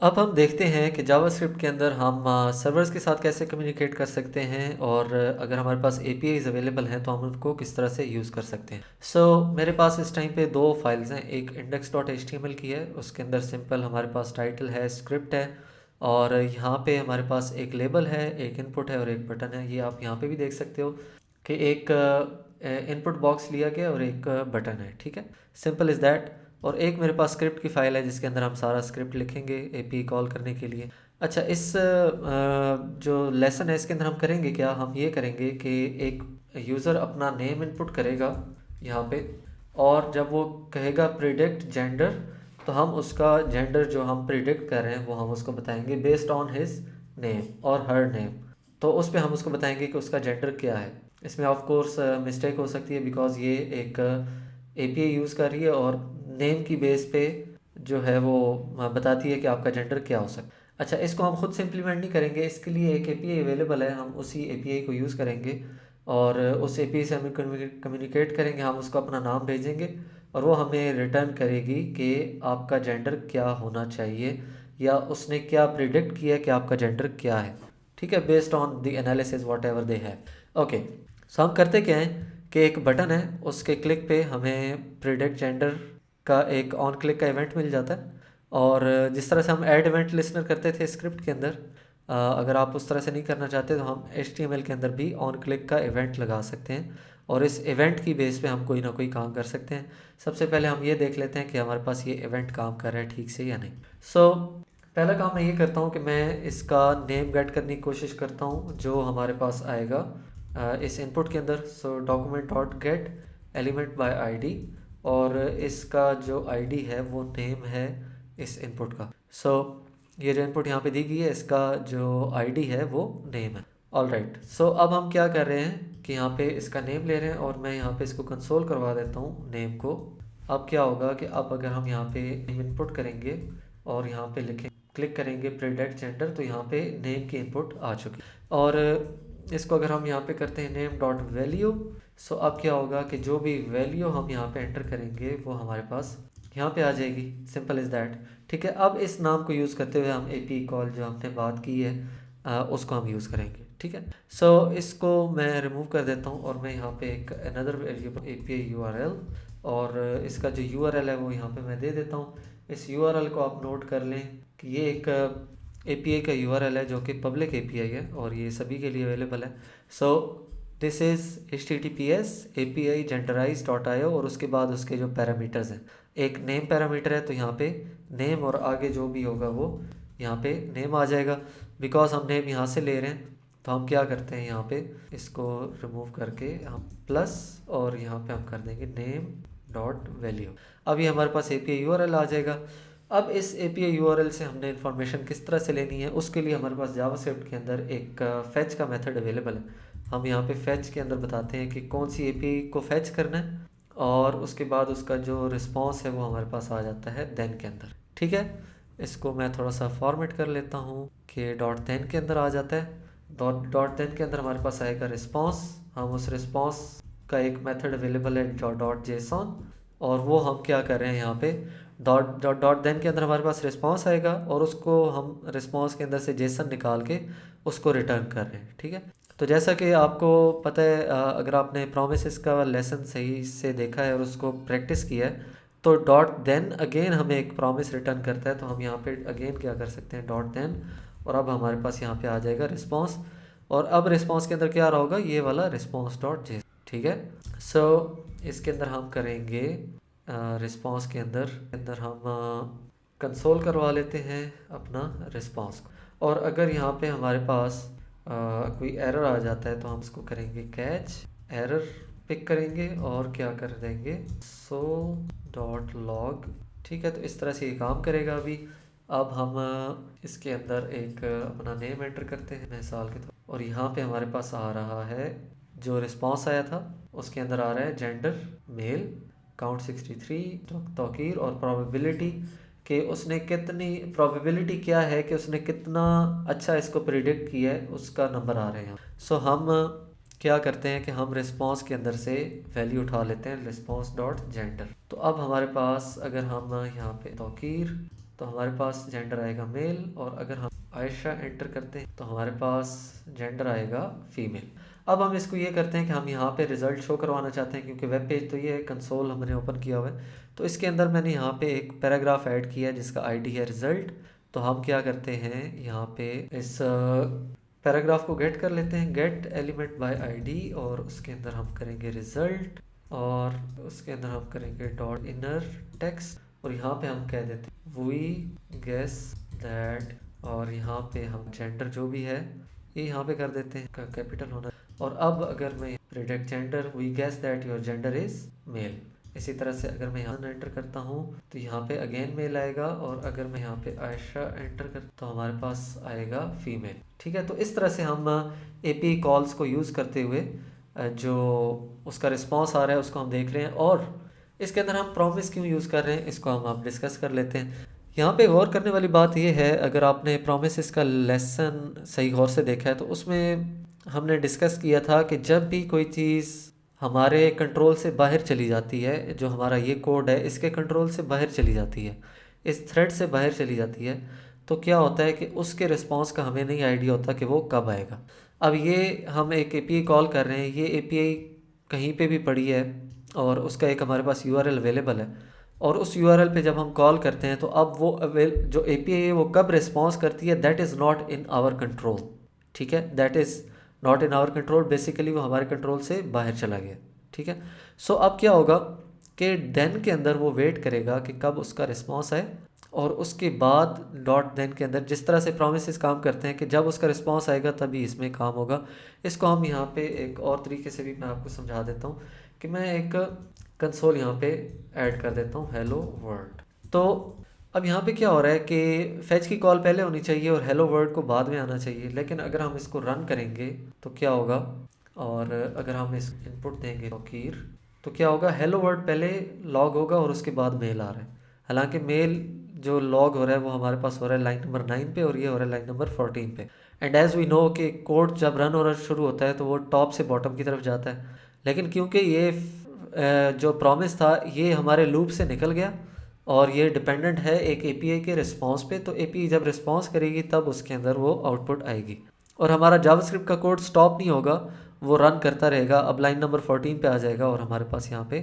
अब हम देखते हैं कि जावास्क्रिप्ट के अंदर हम सर्वर्स के साथ कैसे कम्युनिकेट कर सकते हैं, और अगर हमारे पास एपीआईज अवेलेबल हैं तो हम उनको किस तरह से यूज़ कर सकते हैं। मेरे पास इस टाइम पे दो फाइल्स हैं। एक index.html की है, उसके अंदर सिंपल हमारे पास टाइटल है, स्क्रिप्ट है, और यहाँ पे हमारे पास एक लेबल है, एक इनपुट है और एक बटन है। ये आप यहाँ पे भी देख सकते हो कि एक इनपुट बॉक्स लिया गया और एक बटन है। ठीक है, सिंपल इज़ दैट। और एक मेरे पास स्क्रिप्ट की फ़ाइल है जिसके अंदर हम सारा स्क्रिप्ट लिखेंगे एपी कॉल करने के लिए। अच्छा, इस जो लेसन है इसके अंदर हम करेंगे क्या, हम ये करेंगे कि एक यूज़र अपना नेम इनपुट करेगा यहाँ पे, और जब वो कहेगा प्रिडिक्ट जेंडर, तो हम उसका जेंडर जो हम प्रिडिक्ट कर रहे हैं वो हम उसको बताएंगे बेस्ड ऑन हिज नेम और हर नेम। तो उस पर हम उसको बताएंगे कि उसका जेंडर क्या है। इसमें ऑफ कोर्स मिस्टेक हो सकती है बिकॉज ये एक एपीआई यूज़ कर रही है और नेम की बेस पे जो है वो बताती है कि आपका जेंडर क्या हो सकता है। अच्छा, इसको हम खुद से इम्प्लीमेंट नहीं करेंगे, इसके लिए एक एपीआई अवेलेबल है, हम उसी एपीआई को यूज़ करेंगे और उस एपीआई से हम कम्युनिकेट करेंगे। हम उसको अपना नाम भेजेंगे और वो हमें रिटर्न करेगी कि आपका जेंडर क्या होना चाहिए, या उसने क्या प्रिडिक्ट किया कि आपका जेंडर क्या है। ठीक है, based on the analysis whatever they have. Okay, so हम करते क्या हैं कि एक बटन है, उसके क्लिक पे हमें प्रिडिक्ट जेंडर का एक ऑन क्लिक का इवेंट मिल जाता है। और जिस तरह से हम ऐड इवेंट लिस्नर करते थे स्क्रिप्ट के अंदर, अगर आप उस तरह से नहीं करना चाहते तो हम HTML के अंदर भी ऑन क्लिक का इवेंट लगा सकते हैं, और इस इवेंट की बेस पे हम कोई ना कोई काम कर सकते हैं। सबसे पहले हम ये देख लेते हैं कि हमारे पास ये इवेंट काम कर रहा है ठीक से या नहीं। पहला काम मैं ये करता हूँ कि मैं इसका नेम गेट करने की कोशिश करता हूँ जो हमारे पास आएगा इस इनपुट के अंदर। Document dot gate element by ID, और इसका जो आईडी है वो नेम है इस इनपुट का। ये जो इनपुट यहाँ पे दी गई है इसका जो आईडी है वो नेम है। ऑल राइट, अब हम क्या कर रहे हैं कि यहाँ पे इसका नेम ले रहे हैं, और मैं यहाँ पे इसको कंसोल करवा देता हूँ नेम को। अब क्या होगा कि अब अगर हम यहाँ पे इनपुट करेंगे और यहाँ पे लिखें, क्लिक करेंगे प्रिडिक्ट जेंडर, तो यहाँ पे नेम की इनपुट आ चुकी। और इसको अगर हम यहाँ पे करते हैं नेम डॉट वैल्यू, अब क्या होगा कि जो भी वैल्यू हम यहाँ पे एंटर करेंगे वो हमारे पास यहाँ पे आ जाएगी। Simple is that. ठीक है, अब इस नाम को यूज़ करते हुए हम एपी कॉल जो हमने बात की है उसको हम यूज़ करेंगे। ठीक है, इसको मैं रिमूव कर देता हूँ और मैं यहाँ पे एक अनदर वेरिएबल एपीआई यूआरएल, और इसका जो यूआरएल है वो यहाँ पे मैं दे देता हूँ। इस यूआरएल को आप नोट कर लें कि ये एक एपीआई का यूआरएल है जो कि पब्लिक एपीआई है और ये सभी के लिए अवेलेबल है। This is https api genderized.io, और उसके बाद उसके जो पैरामीटर्स हैं, एक नेम पैरामीटर है, तो यहाँ पे नेम और आगे जो भी होगा वो यहाँ पे नेम आ जाएगा। बिकॉज हम नेम यहाँ से ले रहे हैं तो हम क्या करते हैं, यहाँ पे इसको रिमूव करके हम प्लस और यहाँ पे हम कर देंगे नेम डॉट वैल्यू। अब ये हमारे पास एपीआई यूआरएल आ जाएगा। अब इस एपीआई यूआरएल से हमने इन्फॉर्मेशन किस तरह से लेनी है, उसके लिए हमारे पास जावास्क्रिप्ट के अंदर एक फेच का मेथड अवेलेबल है। हम यहाँ पे फेच के अंदर बताते हैं कि कौन सी एपीआई को फेच करना है, और उसके बाद उसका जो रिस्पॉन्स है वो हमारे पास आ जाता है देन के अंदर। ठीक है, इसको मैं थोड़ा सा फॉर्मेट कर लेता हूँ कि डॉट देन के अंदर आ जाता है। डॉट देन के अंदर हमारे पास आएगा रिस्पॉन्स। हम उस रिस्पॉन्स का एक मेथड अवेलेबल है डॉट जेसन, और वो हम क्या कर रहे हैं यहाँ पे डॉट देन के अंदर हमारे पास रिस्पॉन्स आएगा और उसको हम रिस्पॉन्स के अंदर से जेसन निकाल के उसको रिटर्न कर रहे हैं। ठीक है, तो जैसा कि आपको पता है, अगर आपने प्रोमिसेस का लेसन सही से देखा है और उसको प्रैक्टिस किया है, तो डॉट देन अगेन हमें एक प्रॉमिस रिटर्न करता है। तो हम यहाँ पे अगेन क्या कर सकते हैं, डॉट देन, और अब हमारे पास यहाँ पे आ जाएगा रिस्पॉन्स, और अब रिस्पॉन्स के अंदर क्या आ रहा होगा, ये वाला रिस्पॉन्स डॉट जे। ठीक है, इसके अंदर हम करेंगे रिस्पॉन्स के अंदर हम कंसोल करवा लेते हैं अपना रिस्पॉन्स को। और अगर यहाँ पे हमारे पास कोई एरर आ जाता है तो हम इसको करेंगे कैच एरर, पिक करेंगे और क्या कर देंगे डॉट लॉग। ठीक है, तो इस तरह से ये काम करेगा। अभी अब हम इसके अंदर एक अपना नेम एंटर करते हैं मिसाल के तौर, और यहाँ पे हमारे पास आ रहा है जो रिस्पॉन्स आया था उसके अंदर आ रहा है जेंडर मेल, काउंट 63, तौकीर, और प्रोबेबिलिटी कि उसने कितनी, प्रोबेबिलिटी क्या है कि उसने कितना अच्छा इसको प्रिडिक्ट किया है, उसका नंबर आ रहे हैं। हम क्या करते हैं कि हम रिस्पॉन्स के अंदर से वैल्यू उठा लेते हैं रिस्पॉन्स डॉट जेंडर। तो अब हमारे पास अगर हम यहाँ पे तो हमारे पास जेंडर आएगा मेल, और अगर हम आयशा एंटर करते हैं तो हमारे पास जेंडर आएगा फीमेल। अब हम इसको ये करते हैं कि हम यहाँ पे रिज़ल्ट शो करवाना चाहते हैं, क्योंकि वेब पेज तो ये है, कंसोल हमने ओपन किया हुआ है। तो इसके अंदर मैंने यहाँ पे एक पैराग्राफ ऐड किया है जिसका आईडी है रिज़ल्ट। तो हम क्या करते हैं, यहाँ पे इस पैराग्राफ को गेट कर लेते हैं, गेट एलिमेंट बाय आईडी, और उसके अंदर हम करेंगे रिज़ल्ट, और उसके अंदर हम करेंगे डॉट इनर टेक्स्ट, और यहाँ पे हम कह देते हैं वी गेस दैट, और यहाँ पे हम जेंडर जो भी है ये यहाँ पे कर देते हैं कैपिटल होना। और अब अगर मैं predict gender, we guess that your gender is male. इसी तरह से अगर मैं यहाँ एंटर करता हूँ तो यहाँ पे अगेन मेल आएगा, और अगर मैं यहाँ पे आयशा एंटर करता तो हमारे पास आएगा फीमेल। ठीक है, तो इस तरह से हम एपीआई कॉल्स को यूज़ करते हुए जो उसका रिस्पॉन्स आ रहा है उसको हम देख रहे हैं। और इसके अंदर हम प्रॉमिस क्यों यूज़ कर रहे हैं इसको हम अब डिस्कस कर लेते हैं। यहाँ पे गौर करने वाली बात यह है, अगर आपने प्रोमिस का लेसन सही गौर से देखा है तो उसमें हमने डिस्कस किया था कि जब भी कोई चीज़ हमारे कंट्रोल से बाहर चली जाती है, जो हमारा ये कोड है इसके कंट्रोल से बाहर चली जाती है, इस थ्रेड से बाहर चली जाती है, तो क्या होता है कि उसके रिस्पॉन्स का हमें नहीं आइडिया होता कि वो कब आएगा। अब ये हम एक एपीआई कॉल कर रहे हैं, ये एपीआई कहीं पे भी पड़ी है और उसका एक हमारे पास यूआरएल अवेलेबल है, और उस यूआरएल पे जब हम कॉल करते हैं तो अब वो जो एपीआई है वो कब रिस्पॉन्स करती है, that is not in our control. ठीक है, that is not in our control, basically वो हमारे कंट्रोल से बाहर चला गया। ठीक है, सो अब क्या होगा कि देन के अंदर वो वेट करेगा कि कब उसका रिस्पॉन्स आए, और उसके बाद डॉट देन के अंदर जिस तरह से प्रोमिस काम करते हैं कि जब उसका रिस्पॉन्स आएगा तभी इसमें काम होगा। इसको हम यहाँ पे एक और तरीके से भी मैं आपको समझा देता हूँ कि मैं एक कंसोल यहाँ पे ऐड कर देता हूँ हेलो वर्ल्ड। तो अब यहाँ पे क्या हो रहा है कि फैच की कॉल पहले होनी चाहिए और हेलो वर्ल्ड को बाद में आना चाहिए, लेकिन अगर हम इसको रन करेंगे तो क्या होगा, और अगर हम इस इनपुट देंगे फकीर तो क्या होगा, हेलो वर्ल्ड पहले लॉग होगा और उसके बाद मेल आ रहा है। हालांकि मेल जो लॉग हो रहा है वो हमारे पास हो रहा है लाइन नंबर 9 पे, और ये हो रहा है लाइन नंबर 14 पे। एंड एज़ वी नो कि कोड जब रन होना शुरू होता है तो वो टॉप से बॉटम की तरफ जाता है, लेकिन क्योंकि ये जो प्रॉमिस था ये हमारे लूप से निकल गया और ये डिपेंडेंट है एक एपीआई के रिस्पांस पे, तो एपीआई जब रिस्पांस करेगी तब उसके अंदर वो आउटपुट आएगी, और हमारा जावास्क्रिप्ट का कोड स्टॉप नहीं होगा, वो रन करता रहेगा। अब लाइन नंबर 14 पे आ जाएगा और हमारे पास यहाँ पे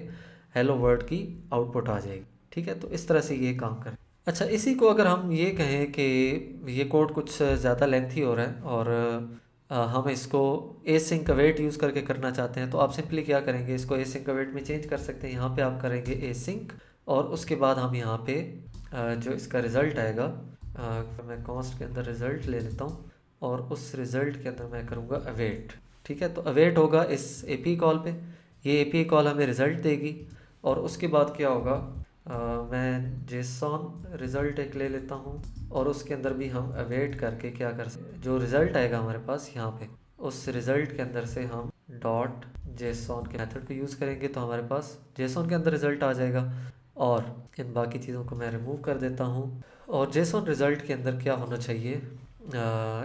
हेलो वर्ल्ड की आउटपुट आ जाएगी। ठीक है, तो इस तरह से ये काम कर। अच्छा, इसी को अगर हम ये कहें कि ये कोड कुछ ज़्यादा लेंथी हो रहा है और हम इसको एसिंक अवेट यूज़ करके करना चाहते हैं, तो आप सिंपली क्या करेंगे, इसको एसिंक अवेट में चेंज कर सकते हैं। यहाँ पे आप करेंगे एसिंक, और उसके बाद हम यहाँ पे जो इसका रिज़ल्ट आएगा, मैं कॉन्स्ट के अंदर रिज़ल्ट ले लेता हूँ और उस रिज़ल्ट के अंदर मैं करूँगा अवेट। ठीक है, तो अवेट होगा इस एपी कॉल पे, ये एपी कॉल हमें रिज़ल्ट देगी, और उसके बाद क्या होगा, मैं जेसॉन रिज़ल्ट एक ले लेता हूँ, और उसके अंदर भी हम अवेट करके क्या कर सकते, जो रिज़ल्ट आएगा हमारे पास यहाँ पे, उस रिज़ल्ट के अंदर से हम डॉट जेसॉन के मेथड को यूज़ करेंगे तो हमारे पास जेसॉन के अंदर रिज़ल्ट आ जाएगा। और इन बाकी चीज़ों को मैं रिमूव कर देता हूँ, और जेसॉन रिज़ल्ट के अंदर क्या होना चाहिए,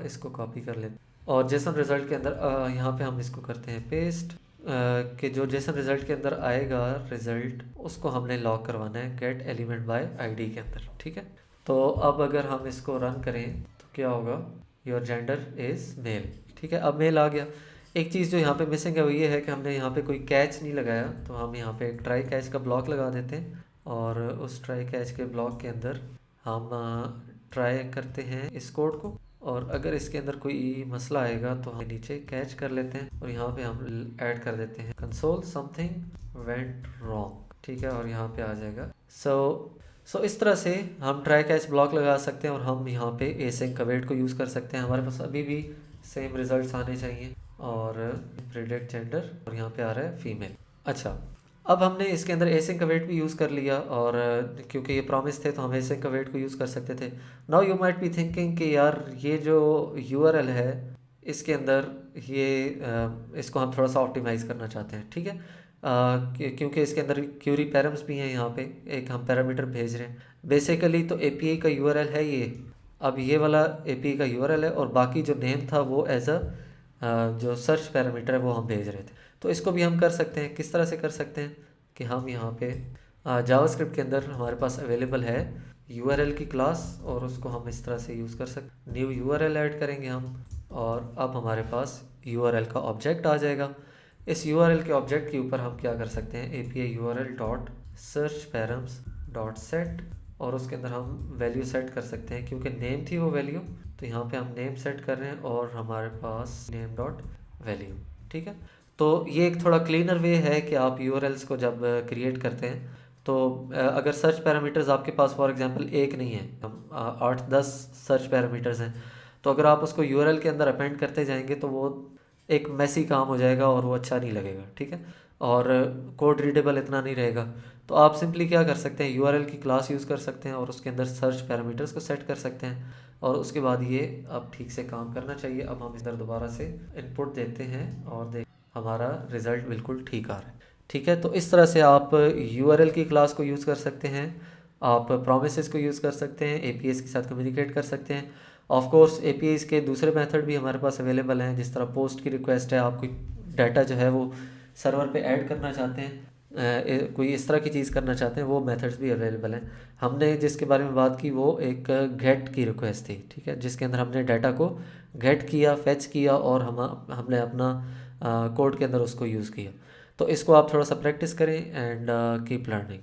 इसको कॉपी कर लेते, और जेसन रिज़ल्ट के अंदर यहाँ पे हम इसको करते हैं पेस्ट, कि जो जेसन रिज़ल्ट के अंदर आएगा रिज़ल्ट उसको हमने लॉक करवाना है गेट एलिमेंट बाय आईडी के अंदर। ठीक है, तो अब अगर हम इसको रन करें तो क्या होगा, योर जेंडर इज़ मेल। ठीक है, अब मेल आ गया। एक चीज़ जो यहाँ पे मिसिंग है वो ये है कि हमने यहाँ पे कोई कैच नहीं लगाया, तो हम यहाँ पे एक ट्राई कैच का ब्लॉक लगा देते हैं, और उस ट्राई कैच के ब्लॉक के अंदर हम ट्राई करते हैं इस कोड को, और अगर इसके अंदर कोई मसला आएगा तो हम नीचे कैच कर लेते हैं और यहाँ पे हम ऐड कर देते हैं कंसोल समथिंग वेंट रॉन्ग। ठीक है, और यहाँ पे आ जाएगा। सो इस तरह से हम ट्राई कैच ब्लॉक लगा सकते हैं, और हम यहाँ पे एसिंक अवेट को यूज़ कर सकते हैं। हमारे पास अभी भी सेम रिजल्ट्स आने चाहिए, और प्रेडिक्ट जेंडर, और यहाँ पे आ रहा है फीमेल। अच्छा, अब हमने इसके अंदर एसिंक अवेट भी यूज़ कर लिया, और क्योंकि ये प्रॉमिस थे तो हम एसिंक अवेट को यूज़ कर सकते थे। Now you might be thinking कि यार ये जो यूआरएल है इसके अंदर ये इसको हम थोड़ा सा ऑप्टिमाइज़ करना चाहते हैं। ठीक है, क्योंकि इसके अंदर क्यूरी पैरम्स भी हैं, यहाँ पे एक हम पैरामीटर भेज रहे हैं। बेसिकली तो एपीआई का यूआरएल है ये, अब ये वाला एपीआई का यूआरएल है, और बाकी जो नेम था वो एज अ जो सर्च पैरामीटर है वो हम भेज रहे थे। तो इसको भी हम कर सकते हैं। किस तरह से कर सकते हैं कि हम यहाँ पे जावास्क्रिप्ट के अंदर हमारे पास अवेलेबल है URL की क्लास और उसको हम इस तरह से यूज़ कर सकते, न्यू URL ऐड करेंगे हम, और अब हमारे पास URL का ऑब्जेक्ट आ जाएगा। इस URL के ऑब्जेक्ट के ऊपर हम क्या कर सकते हैं, API URL dot search params dot set, और उसके अंदर हम वैल्यू सेट कर सकते हैं, क्योंकि नेम थी वो वैल्यू, तो यहाँ पे हम नेम सेट कर रहे हैं और हमारे पास नेम डॉट वैल्यू। ठीक है, तो ये एक थोड़ा क्लीनर वे है कि आप URLs को जब क्रिएट करते हैं तो अगर सर्च पैरामीटर्स आपके पास फॉर एग्जांपल एक नहीं है, हम 8-10 सर्च पैरामीटर्स हैं, तो अगर आप उसको URL के अंदर अपेंड करते जाएंगे तो वो एक मैसी काम हो जाएगा और वो अच्छा नहीं लगेगा। ठीक है, और कोड रीडेबल इतना नहीं रहेगा। तो आप सिंपली क्या कर सकते हैं, URL की क्लास यूज़ कर सकते हैं और उसके अंदर सर्च पैरामीटर्स को सेट कर सकते हैं, और उसके बाद ये अब ठीक से काम करना चाहिए। अब हम इधर दोबारा से इनपुट देते हैं और देख हमारा रिज़ल्ट बिल्कुल ठीक आ रहा है। ठीक है, तो इस तरह से आप URL की क्लास को यूज़ कर सकते हैं, आप प्रोमिसेस को यूज़ कर सकते हैं, APIs के साथ कम्युनिकेट कर सकते हैं। ऑफ कोर्स APIs के दूसरे मेथड भी हमारे पास अवेलेबल हैं, जिस तरह पोस्ट की रिक्वेस्ट है, आप कोई डाटा जो है वो सर्वर पे ऐड करना चाहते हैं, कोई इस तरह की चीज़ करना चाहते हैं, वो मेथड्स भी अवेलेबल हैं। हमने जिसके बारे में बात की वो एक गेट की रिक्वेस्ट थी। ठीक है, जिसके अंदर हमने डाटा को गेट किया, फेच किया और हमने अपना कोड के अंदर उसको यूज़ किया। तो इसको आप थोड़ा सा प्रैक्टिस करें एंड कीप लर्निंग।